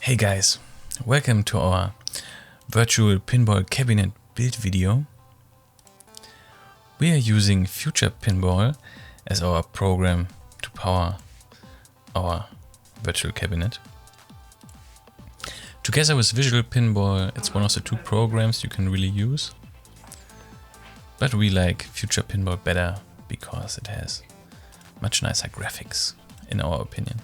Hey guys, welcome to our virtual pinball cabinet build video. We are using Future Pinball as our program to power our virtual cabinet. Together with Visual Pinball, it's one of the two programs you can really use. But we like Future Pinball better because it has much nicer graphics, in our opinion.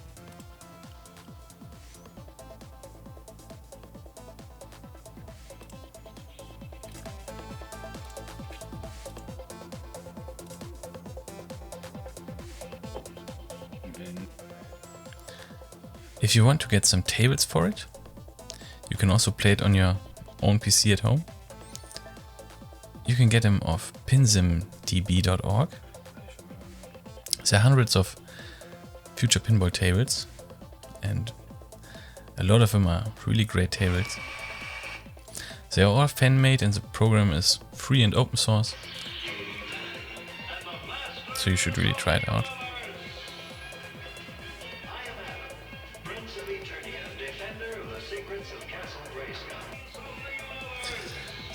If you want to get some tables for it, you can also play it on your own PC at home. You can get them off pinsimdb.org. There are hundreds of Future Pinball tables and a lot of them are really great tables. They are all fan-made and the program is free and open source, so you should really try it out.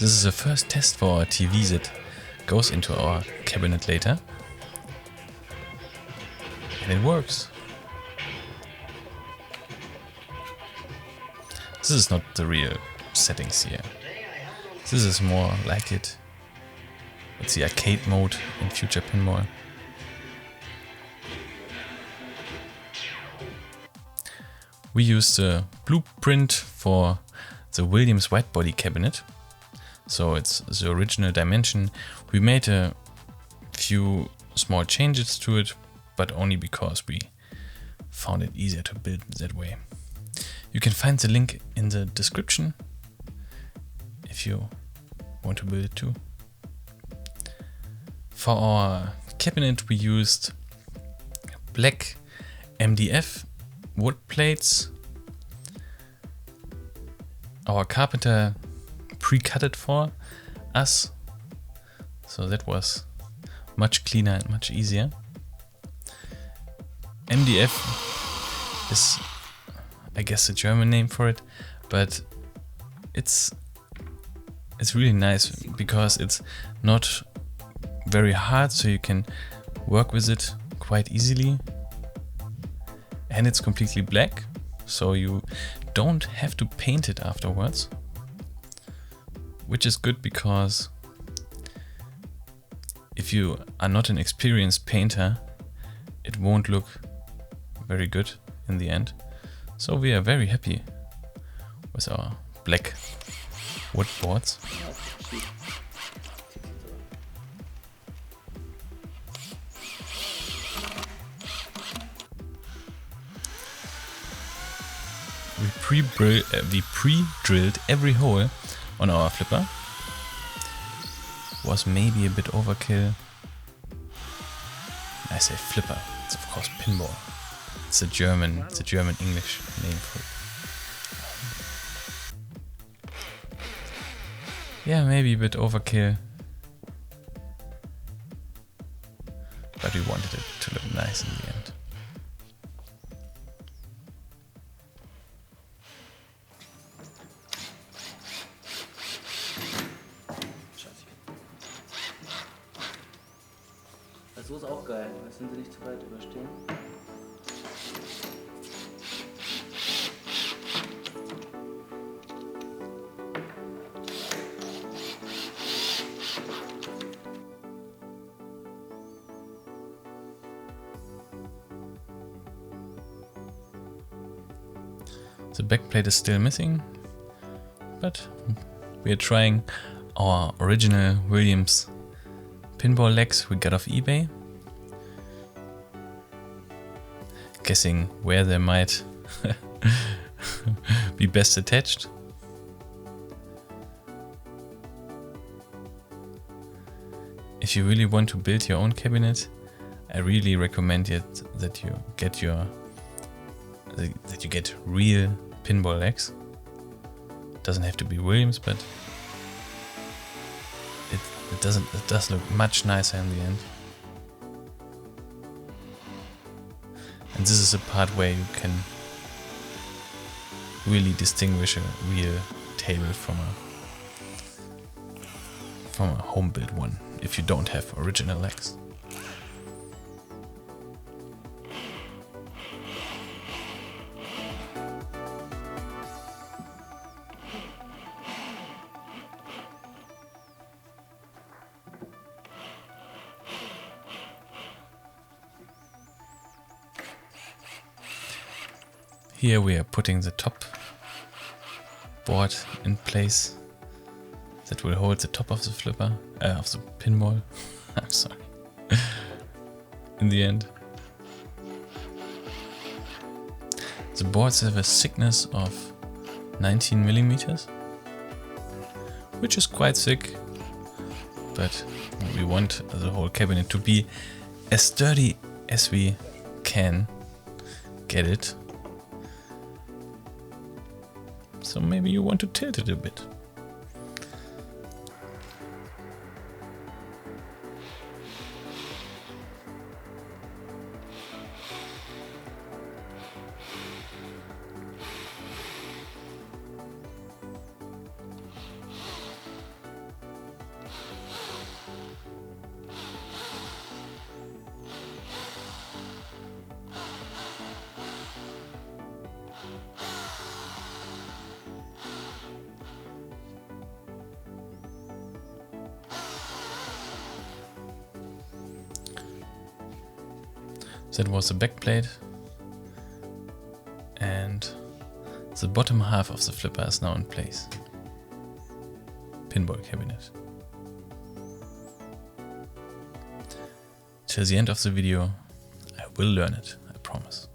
This is the first test for our TV that goes into our cabinet later. And it works. This is not the real settings here. This is more like it. It's the arcade mode in Future Pinball. We use the blueprint for the Williams widebody cabinet. So it's the original dimension. We made a few small changes to it, but only because we found it easier to build that way. You can find the link in the description if you want to build it too. For our cabinet we used black MDF wood plates. Our carpenter pre-cut it for us, so that was much cleaner and much easier. MDF is, I guess, the German name for it, but it's really nice because it's not very hard, so you can work with it quite easily, and it's completely black, so you don't have to paint it afterwards. Which is good because if you are not an experienced painter, it won't look very good in the end. So we are very happy with our black wood boards. We pre-drilled every hole on our flipper. Was maybe a bit overkill. I say flipper, it's of course pinball. It's a German English name for it. Yeah, maybe a bit overkill. But we wanted it to look nice in the end. So ist auch geil, müssen sie nicht zu weit überstehen. The backplate is still missing, but we are trying our original Williams pinball legs we got off eBay. Guessing where they might be best attached. If you really want to build your own cabinet, I really recommend that you get real pinball legs. Doesn't have to be Williams, but it does look much nicer in the end. And this is a part where you can really distinguish a real table from a home built one if you don't have original legs. Here we are putting the top board in place that will hold the top of the flipper, of the pinball. I'm sorry. In the end. The boards have a thickness of 19 millimeters, which is quite thick, but we want the whole cabinet to be as sturdy as we can get it. So maybe you want to tilt it a bit. That was the back plate, and the bottom half of the flipper is now in place. Pinball cabinet. Till the end of the video, I will learn it, I promise.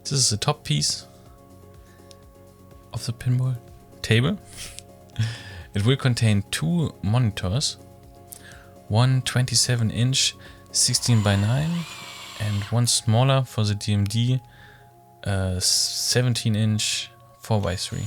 This is the top piece of the pinball table. It will contain two monitors, one 27-inch 16:9 and one smaller for the DMD 17-inch 4x3.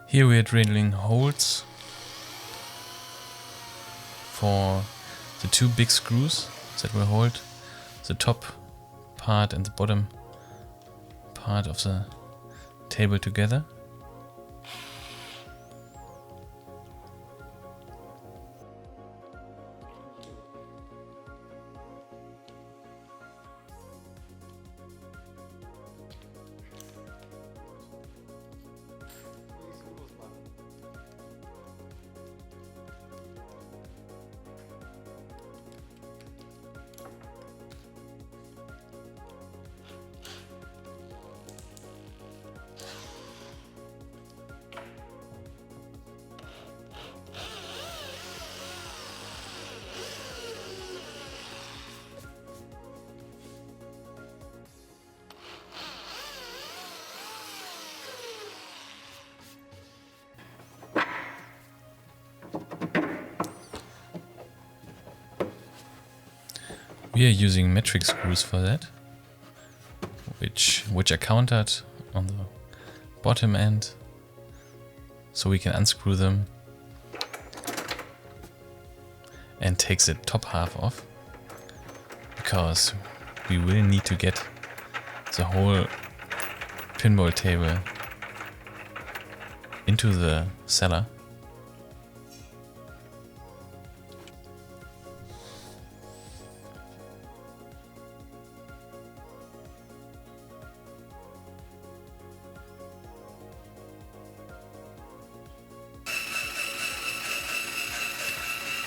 Here we are drilling holes for the two big screws that will hold the top part and the bottom part of the table together. We are using metric screws for that, which are countered on the bottom end, so we can unscrew them and take the top half off, because we will need to get the whole pinball table into the cellar.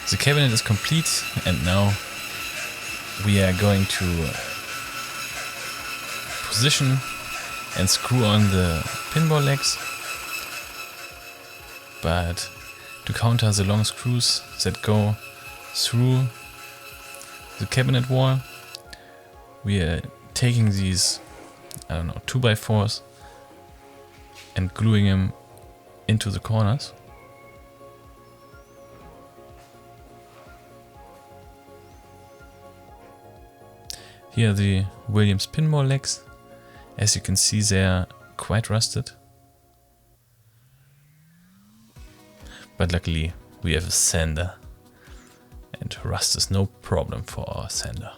The cabinet is complete, and now we are going to position and screw on the pinball legs. But to counter the long screws that go through the cabinet wall, we are taking these, I don't know, 2x4s and gluing them into the corners. Here are the Williams pinball legs. As you can see, they are quite rusted. But luckily we have a sander, and rust is no problem for our sander.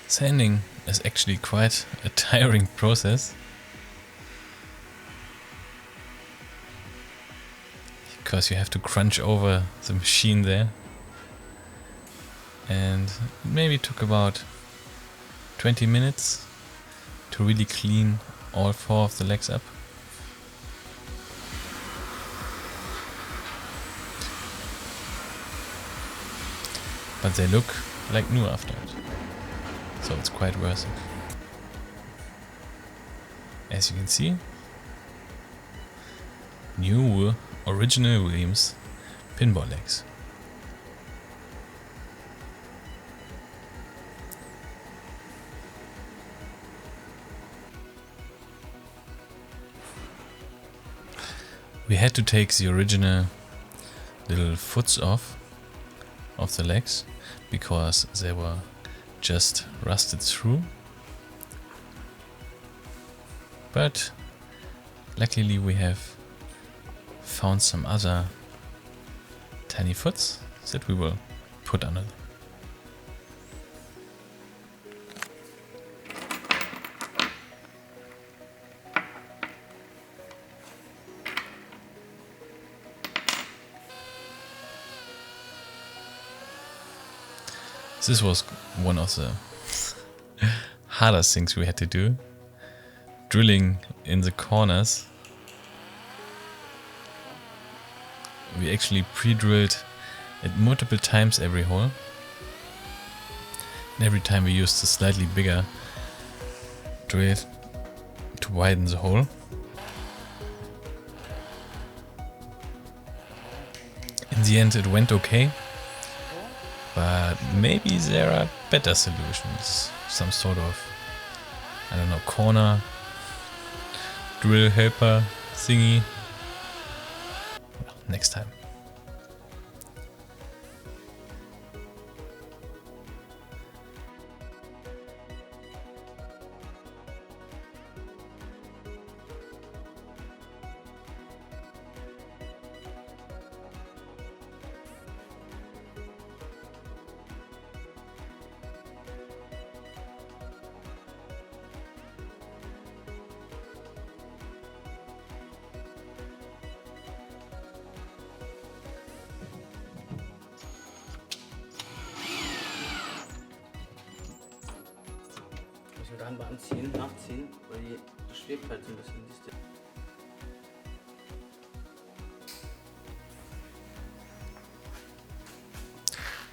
Sanding is actually quite a tiring process, because you have to crunch over the machine there, and it maybe took about 20 minutes to really clean all 4 of the legs up. But they look like new after it. So it's quite worth it. As you can see, new original Williams pinball legs. We had to take the original little foots off of the legs because they were just rusted through, but luckily we have found some other tiny foots that we will put under them. This was one of the hardest things we had to do, drilling in the corners. We actually pre-drilled it multiple times every hole, and every time we used a slightly bigger drill to widen the hole. In the end it went okay. But maybe there are better solutions. Some sort of, I don't know, corner drill helper thingy. Well, next time. kann man anziehen, nachziehen, weil die schwebt halt so ein bisschen. Siehst du?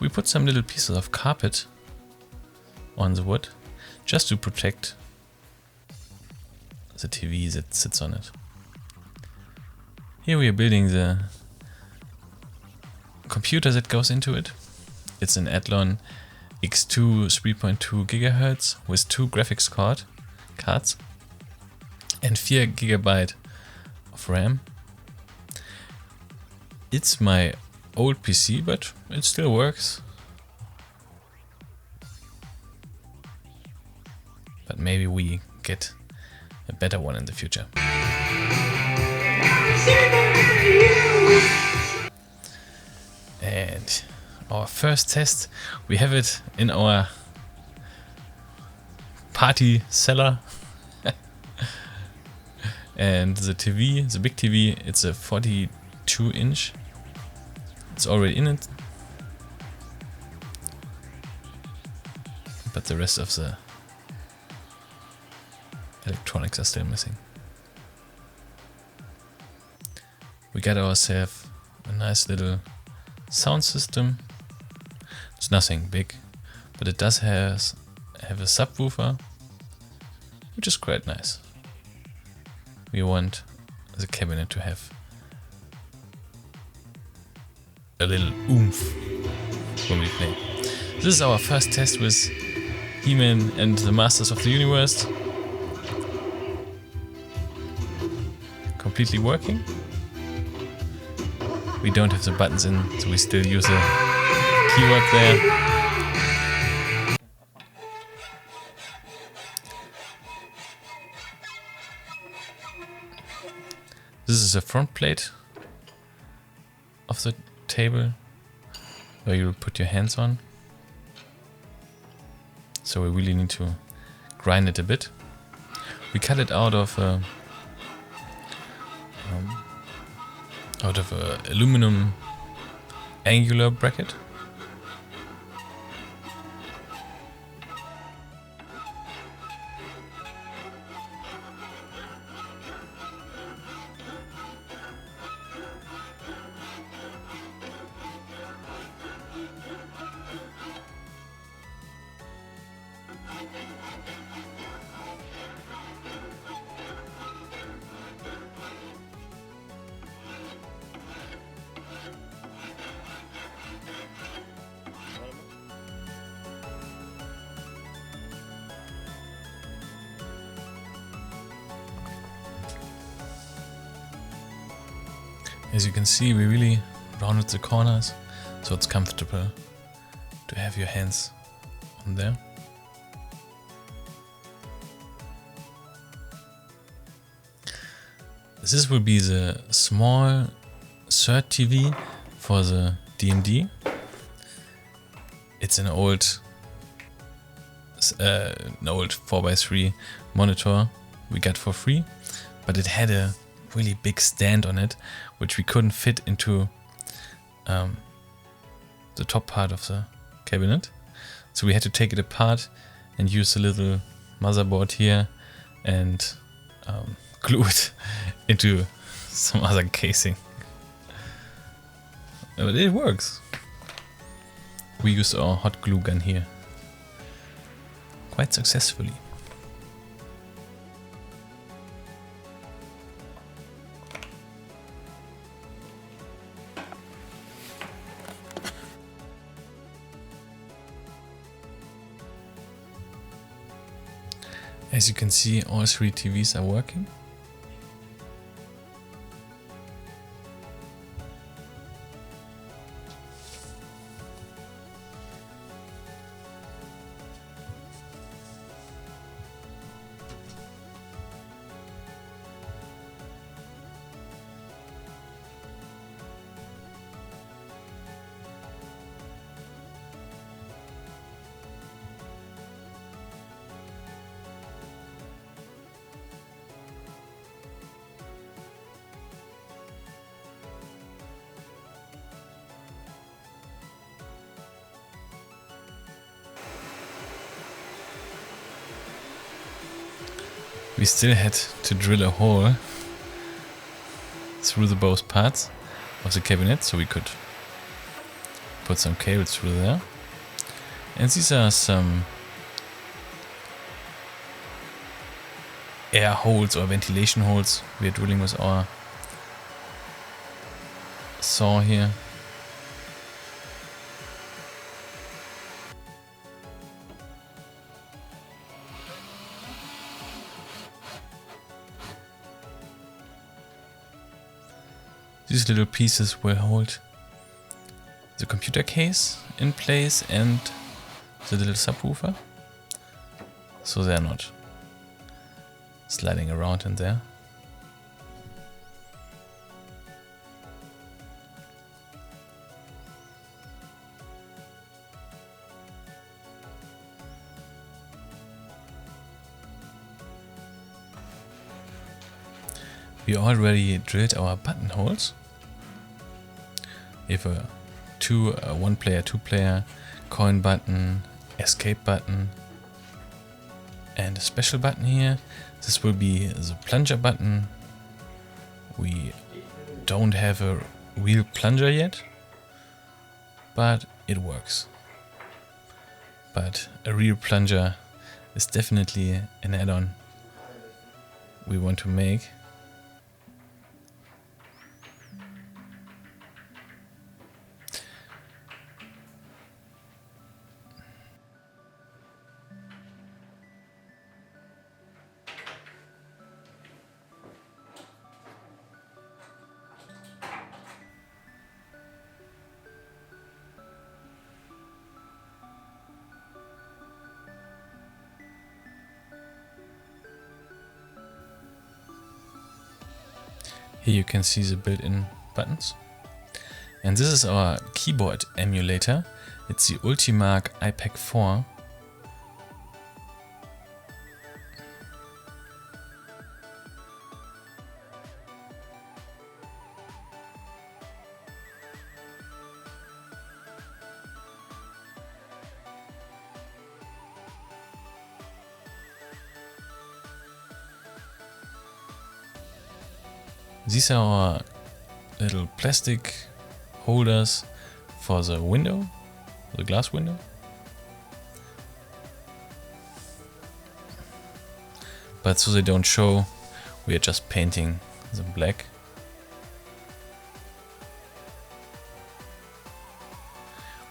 We put some little pieces of carpet on the wood just to protect the TV that sits on it. Here we are building the computer that goes into it. It's an Athlon X2 3.2 GHz with 2 graphics cards and 4 GB of RAM. It's my old PC, but it still works. But maybe we get a better one in the future. And our first test, we have it in our party cellar. And the TV, the big TV, it's a 42-inch. It's already in it, but the rest of the electronics are still missing. We got ourselves a nice little sound system. It's nothing big, but it does have a subwoofer, which is quite nice. We want the cabinet to have a little oomph when we play. This is our first test with He-Man and the Masters of the Universe. Completely working. We don't have the buttons in, so we still use a keyboard there. This is the front plate of the table where you will put your hands on. So we really need to grind it a bit. We cut it out of a aluminum angular bracket. As you can see, we really rounded the corners, so it's comfortable to have your hands on there. This will be the small third TV for the DMD. It's an old 4x3 monitor we got for free, but it had a really big stand on it, which we couldn't fit into the top part of the cabinet. So we had to take it apart and use a little motherboard here and glue it into some other casing. But it works. We used our hot glue gun here quite successfully. As you can see, all three TVs are working. we still had to drill a hole through the both parts of the cabinet, so we could put some cables through there. And these are some air holes or ventilation holes we are drilling with our saw here. These little pieces will hold the computer case in place and the little subwoofer, so they're not sliding around in there. We already drilled our buttonholes. We have a one player, two player, coin button, escape button, and a special button here. This will be the plunger button. We don't have a real plunger yet, but it works. But a real plunger is definitely an add-on we want to make. Here you can see the built-in buttons. And this is our keyboard emulator. It's the Ultimark iPac 4. These are our little plastic holders for the window, the glass window. But so they don't show, we are just painting them black.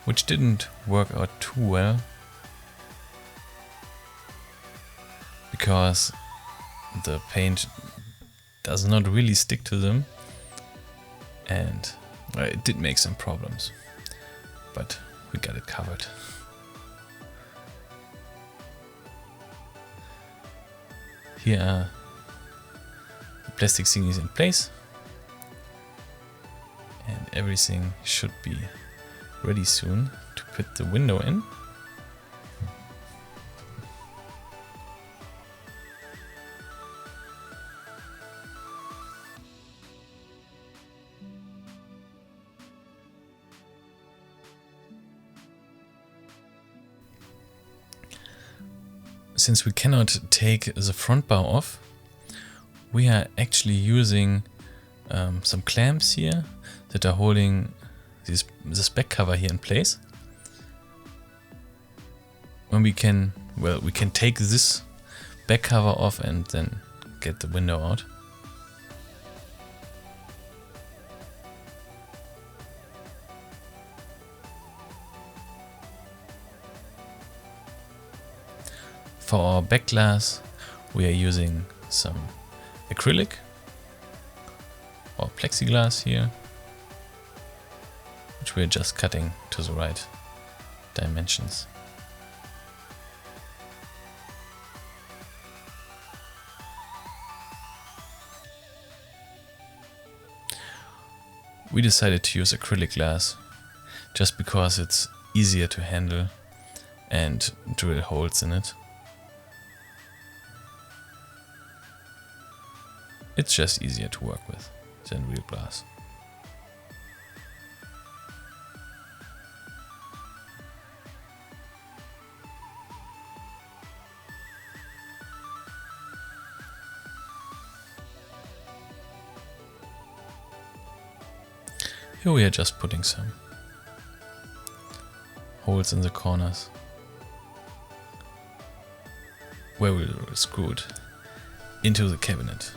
Which didn't work out too well, because the paint does not really stick to them, and well, it did make some problems, but we got it covered. Here are the plastic thingies in place, and everything should be ready soon to put the window in. Since we cannot take the front bar off, we are actually using some clamps here that are holding this back cover here in place. When we can take this back cover off and then get the window out. For our back glass, we are using some acrylic or plexiglass here, which we are just cutting to the right dimensions. We decided to use acrylic glass just because it's easier to handle and drill holes in it. It's just easier to work with than real glass. Here we are just putting some holes in the corners where we'll screw it into the cabinet.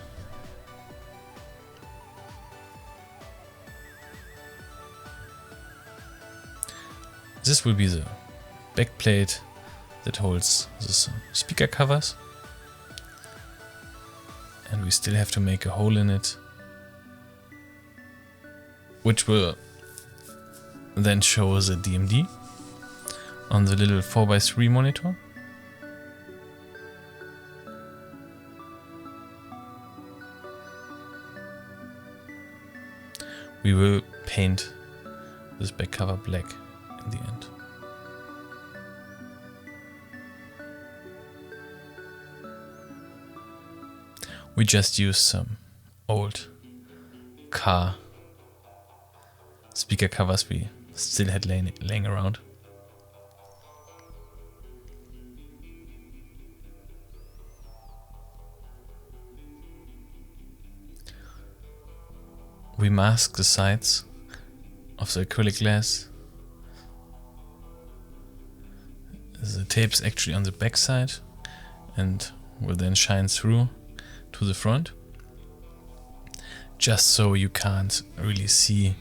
This will be the back plate that holds the speaker covers, and we still have to make a hole in it, which will then show the DMD on the little 4x3 monitor. We will paint this back cover black in the end. We just used some old car speaker covers we still had laying around. We mask the sides of the acrylic glass. The tape's actually on the back side and will then shine through to the front, just so you can't really see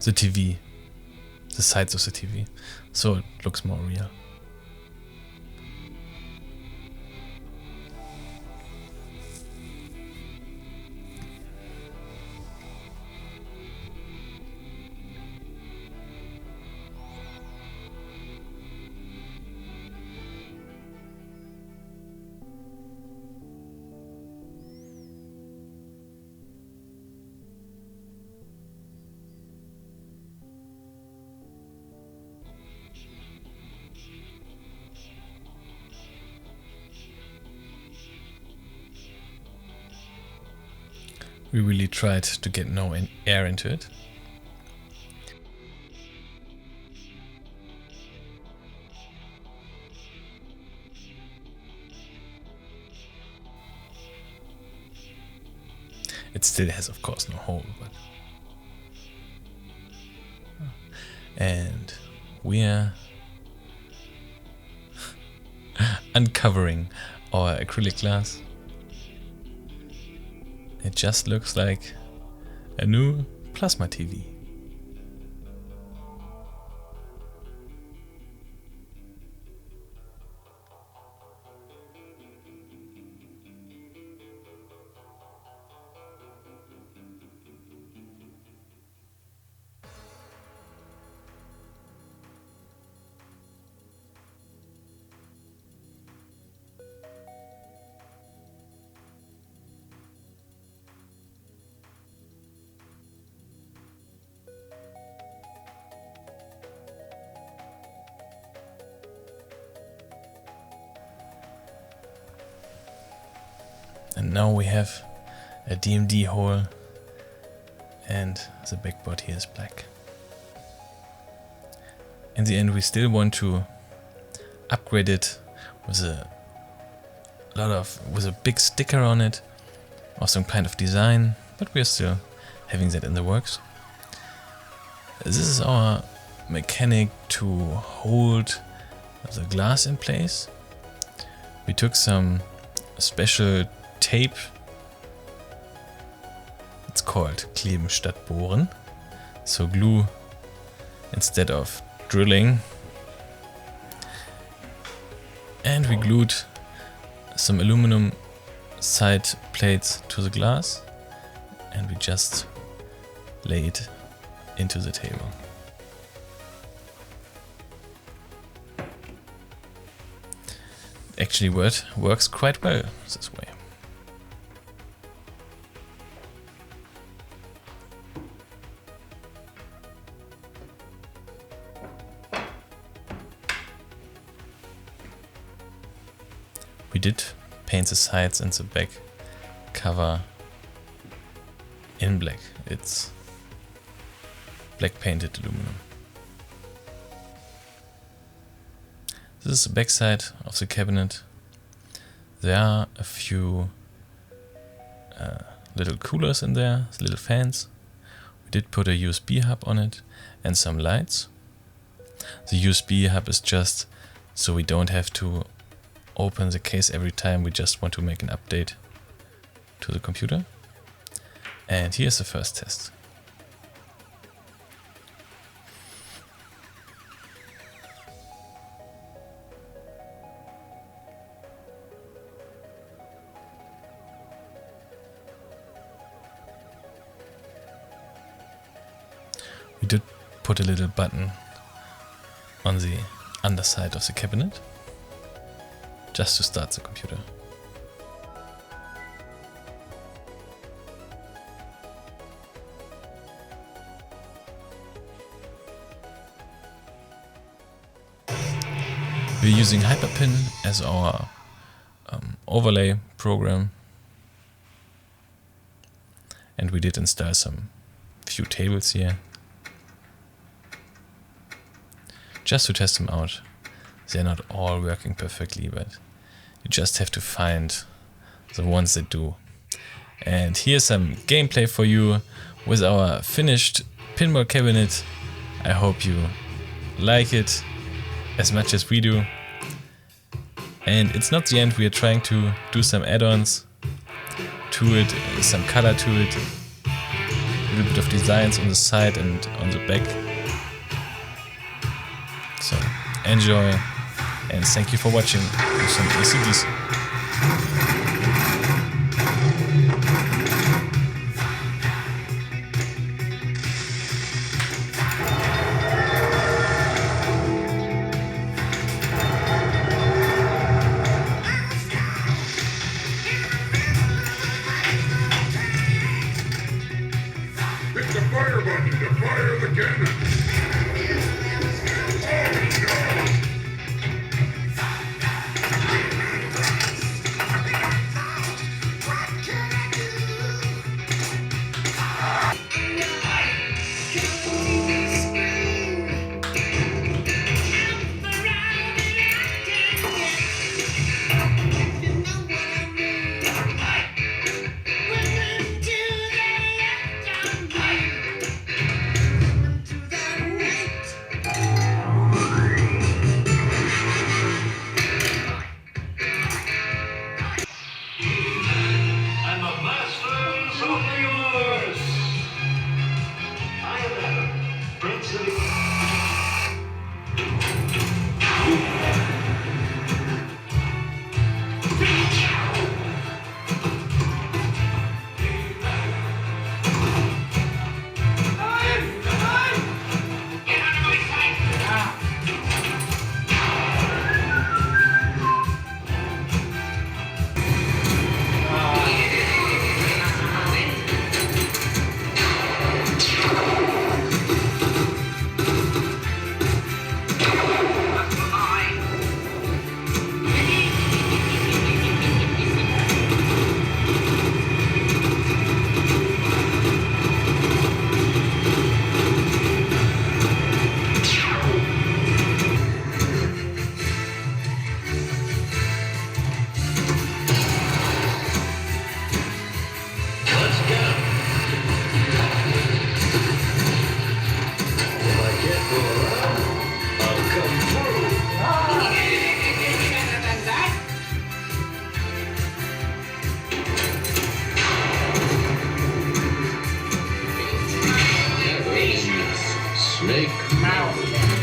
the TV, the sides of the TV, so it looks more real. We really tried to get no air into it. It still has, of course, no hole, but... And we are uncovering our acrylic glass. It just looks like a new plasma TV. And now we have a DMD hole and the backboard here is black. In the end we still want to upgrade it with with a big sticker on it or some kind of design, but we're still having that in the works. This is our mechanic to hold the glass in place. We took some special tape. It's called Kleben statt Bohren. So glue instead of drilling. And we glued some aluminum side plates to the glass and we just lay it into the table. Actually works quite well this way. We did paint the sides and the back cover in black. It's black painted aluminum. This is the back side of the cabinet. There are a few little coolers in there, little fans. We did put a USB hub on it and some lights. The USB hub is just so we don't have to open the case every time we just want to make an update to the computer. And here's the first test. We did put a little button on the underside of the cabinet just to start the computer. We're using Hyperpin as our overlay program, and we did install some few tables here just to test them out. They're not all working perfectly, but you just have to find the ones that do. And here's some gameplay for you with our finished pinball cabinet. I hope you like it as much as we do. And it's not the end, we are trying to do some add-ons to it, some color to it, a little bit of designs on the side and on the back. So enjoy, and thank you for watching some ACDC. Hit the fire button to fire the cannon. Snake Mountain.